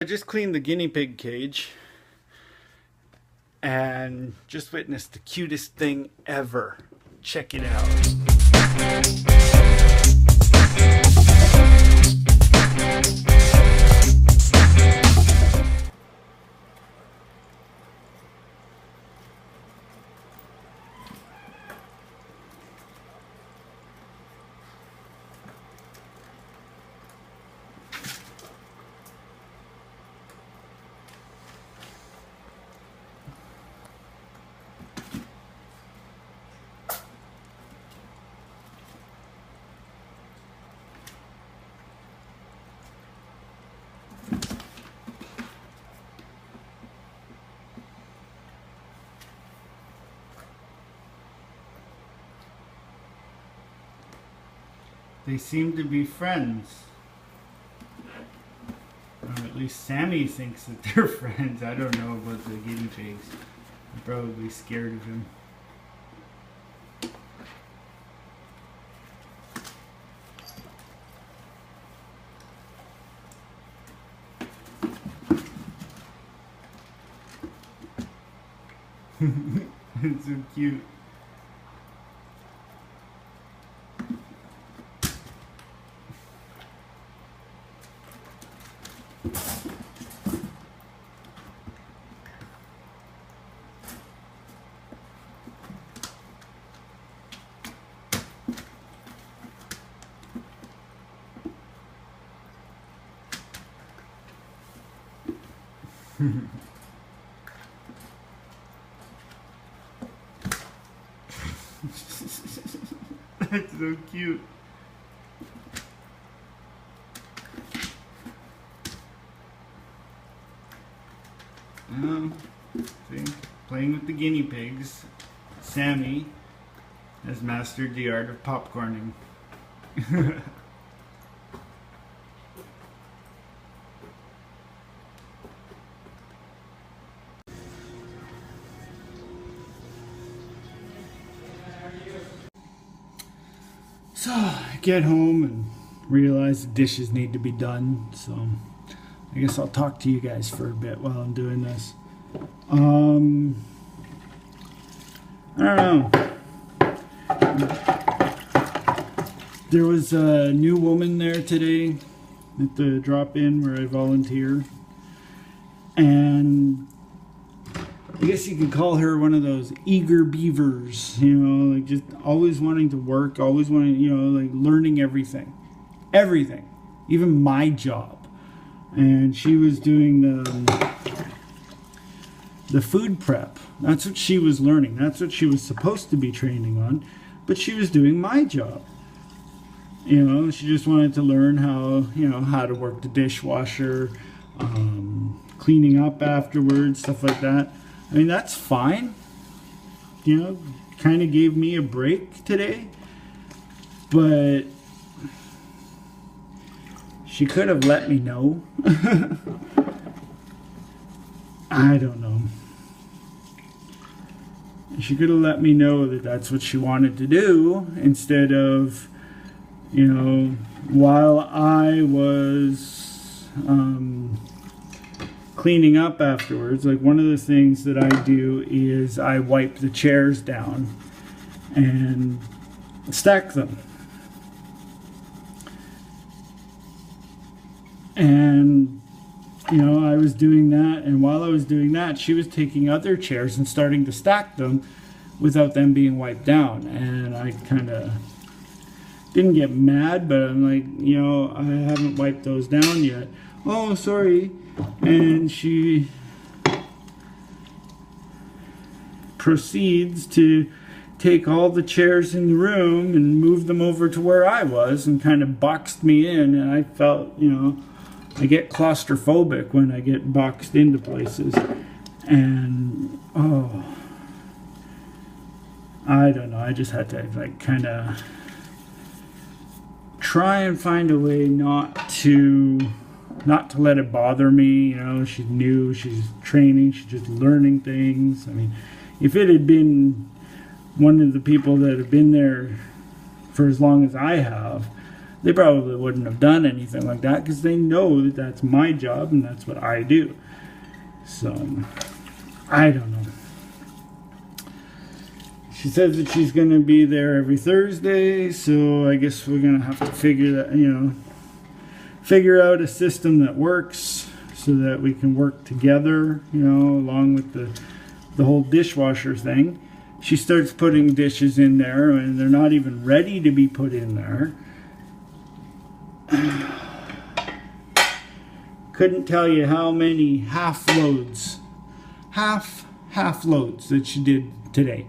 I just cleaned the guinea pig cage and just witnessed the cutest thing ever. Check it out. They seem to be friends. Or at least Sammy thinks that they're friends. I don't know about the guinea pigs. I'm probably scared of him. It's so cute. That's so cute. See, playing with the guinea pigs, Sammy has mastered the art of popcorning. So I get home and realize the dishes need to be done, so I guess I'll talk to you guys for a bit while I'm doing this. I don't know. There was a new woman there today at the drop-in where I volunteer, and I guess you could call her one of those eager beavers, you know, like just always wanting to work, always wanting, you know, like learning everything, even my job. And she was doing the food prep. That's what she was learning. That's what she was supposed to be training on, but she was doing my job. You know, she just wanted to learn how, you know, how to work the dishwasher, cleaning up afterwards, stuff like that. I mean, that's fine. You know, kind of gave me a break today. But she could have let me know. I don't know. She could have let me know that that's what she wanted to do instead of, you know, while I was cleaning up afterwards. Like, one of the things that I do is I wipe the chairs down and stack them. And, you know, I was doing that, and while I was doing that, she was taking other chairs and starting to stack them without them being wiped down. And I kind of didn't get mad, but I'm like, you know, I haven't wiped those down yet. Oh, sorry. And she proceeds to take all the chairs in the room and move them over to where I was and kind of boxed me in. And I felt, you know, I get claustrophobic when I get boxed into places. And, oh, I don't know. I just had to, like, kind of try and find a way not to let it bother me. You know, she's new, she's training, she's just learning things. I mean, if it had been one of the people that have been there for as long as I have, they probably wouldn't have done anything like that because they know that that's my job and that's what I do. So, I don't know. She says that she's going to be there every Thursday, so I guess we're going to have to figure out a system that works so that we can work together, along with the whole dishwasher thing. She starts putting dishes in there and they're not even ready to be put in there. Couldn't tell you how many half loads that she did today.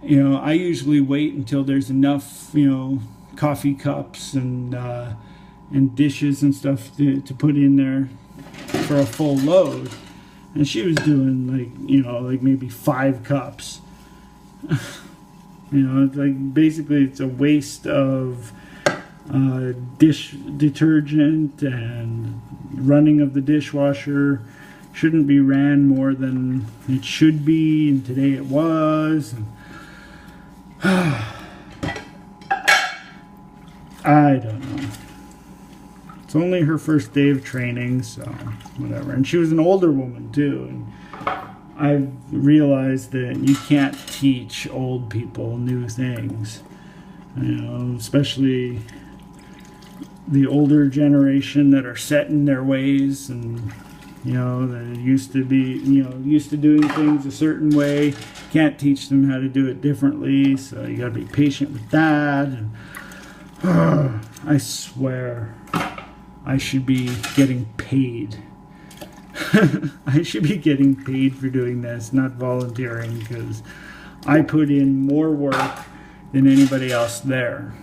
I usually wait until there's enough, coffee cups and dishes and stuff to put in there for a full load. And she was doing like maybe 5 cups. It's like basically it's a waste of dish detergent, and running of the dishwasher shouldn't be ran more than it should be, and today it was. I don't know. It's only her first day of training, so whatever. And she was an older woman too, and I've realized that you can't teach old people new things, especially the older generation that are set in their ways, and that used to doing things a certain way. Can't teach them how to do it differently, so you got to be patient with that. And I swear I should be getting paid. I should be getting paid for doing this, not volunteering, because I put in more work than anybody else there.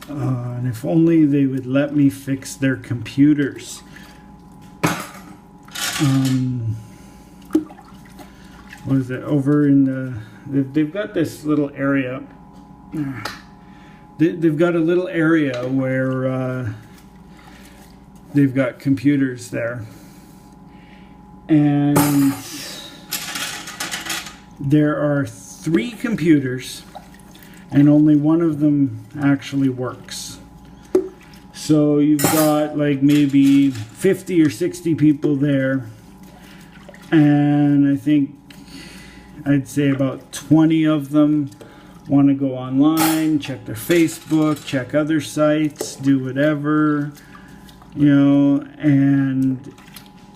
And if only they would let me fix their computers. What is it? Over in they've got this little area. They've got a little area where they've got computers there. And there are 3 computers, and only one of them actually works. So you've got like maybe 50 or 60 people there, and I think I'd say about 20 of them want to go online, check their Facebook, check other sites, do whatever, and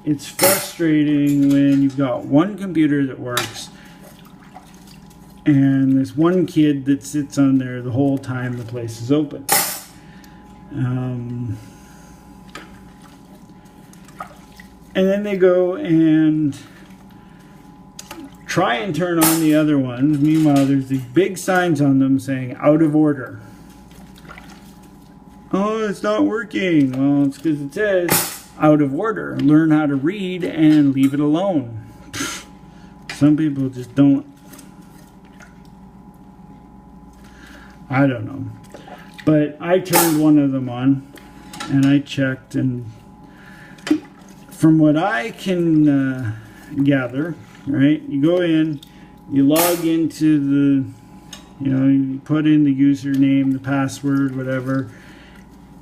it's frustrating when you've got one computer that works and there's one kid that sits on there the whole time the place is open. And then they go and try and turn on the other ones. Meanwhile, there's these big signs on them saying out of order. Oh, it's not working. Well, it's because it says out of order. Learn how to read and leave it alone. Some people just don't. I don't know. But I turned one of them on and I checked, and from what I can gather, right, you go in, you log into the, you put in the username, the password, whatever,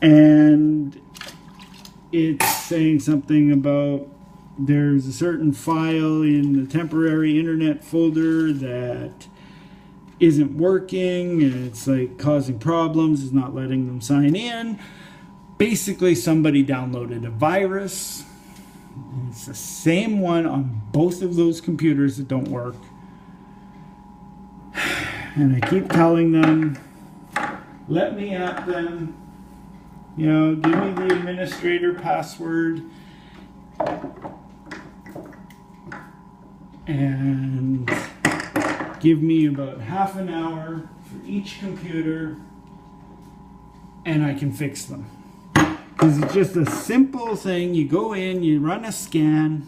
and it's saying something about there's a certain file in the temporary internet folder that isn't working, and it's like causing problems, it's not letting them sign in. Basically, somebody downloaded a virus. It's the same one on both of those computers that don't work. And I keep telling them, let me at them, give me the administrator password, and give me about half an hour for each computer, and I can fix them. Because it's just a simple thing. You go in, you run a scan.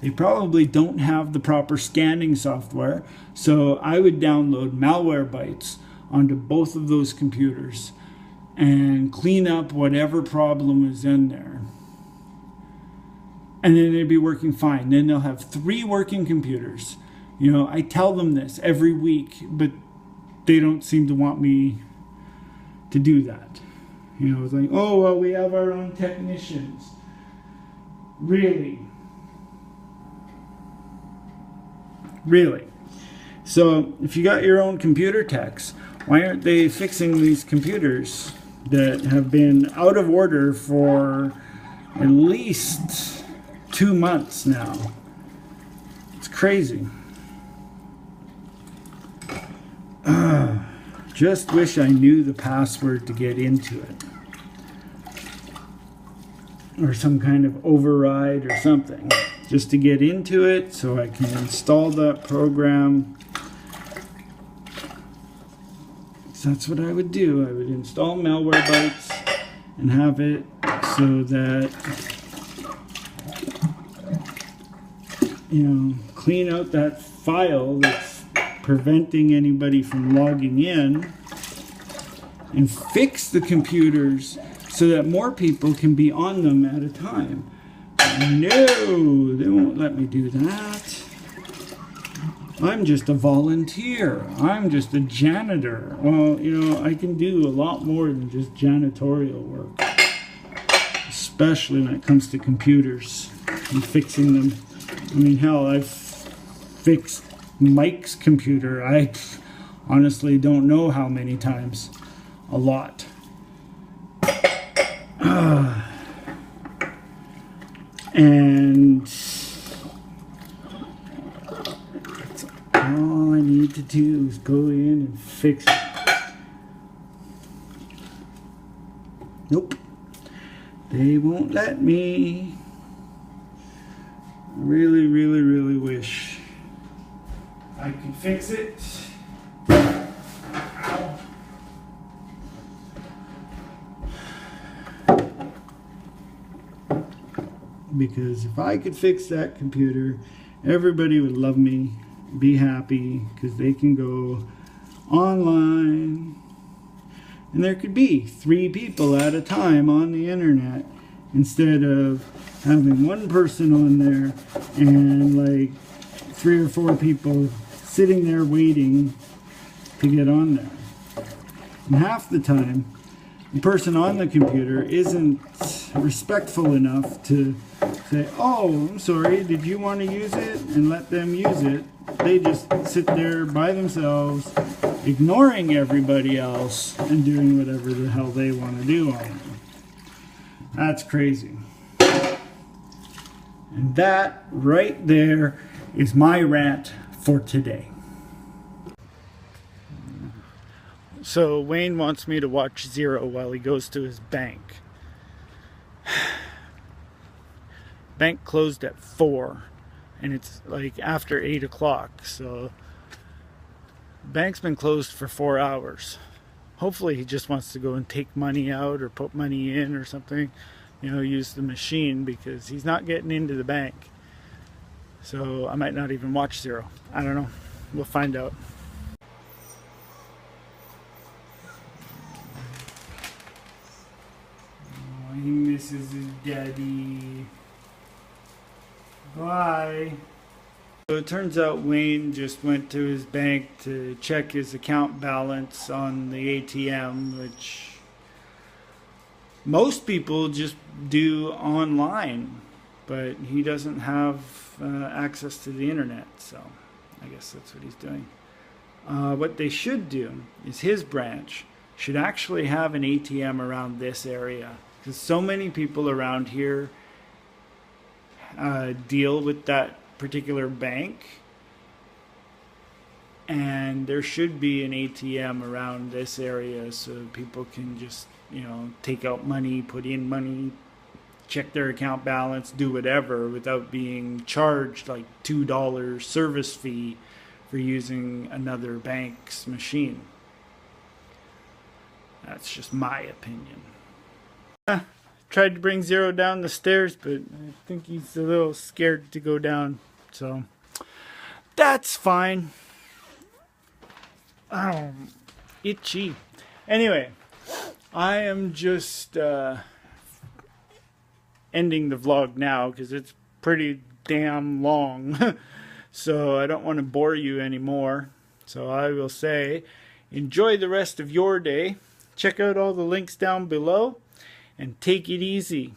They probably don't have the proper scanning software, so I would download malware bytes onto both of those computers and clean up whatever problem is in there. And then they'd be working fine. Then they'll have 3 working computers. I tell them this every week, but they don't seem to want me to do that. You know, it's like, oh, well, we have our own technicians. Really? Really? So, if you got your own computer techs, why aren't they fixing these computers that have been out of order for at least 2 months now? It's crazy. Just wish I knew the password to get into it. Or some kind of override or something. Just to get into it so I can install that program. So that's what I would do. I would install Malwarebytes and have it so that, you know, clean out that file that's preventing anybody from logging in, and fix the computers so that more people can be on them at a time. No, they won't let me do that. I'm just a volunteer. I'm just a janitor. Well, you know, I can do a lot more than just janitorial work. Especially when it comes to computers and fixing them. I mean, hell, I've fixed Mike's computer. I honestly don't know how many times. A lot. And that's all I need to do is go in and fix it. Nope. They won't let me. Really, really, really wish I could fix it. Ow. Because if I could fix that computer, everybody would love me, be happy, because they can go online, and there could be 3 people at a time on the internet instead of having one person on there and like 3 or 4 people sitting there waiting to get on there. And half the time, the person on the computer isn't respectful enough to say, oh, I'm sorry, did you want to use it? And let them use it. They just sit there by themselves, ignoring everybody else and doing whatever the hell they want to do on it. That's crazy. And that right there is my rant for today. So Wayne wants me to watch Zero while he goes to his bank. Bank closed at 4 and it's like after 8 o'clock, so bank's been closed for 4 hours. Hopefully he just wants to go and take money out or put money in or something, you know, use the machine, because he's not getting into the bank. So I might not even watch Zero. I don't know. We'll find out. Oh, he misses his daddy. Bye. So it turns out Wayne just went to his bank to check his account balance on the ATM, which most people just do online, but he doesn't have access to the internet, so I guess that's what he's doing. What they should do is his branch should actually have an ATM around this area, because so many people around here deal with that particular bank, and there should be an ATM around this area so people can just, you know, take out money, put in money, check their account balance, do whatever without being charged like $2 service fee for using another bank's machine. That's just my opinion. Tried to bring Zero down the stairs, but I think he's a little scared to go down, so that's fine. Oh, itchy. Anyway, I am just ending the vlog now because it's pretty damn long. So I don't want to bore you anymore. So I will say, enjoy the rest of your day. Check out all the links down below and take it easy.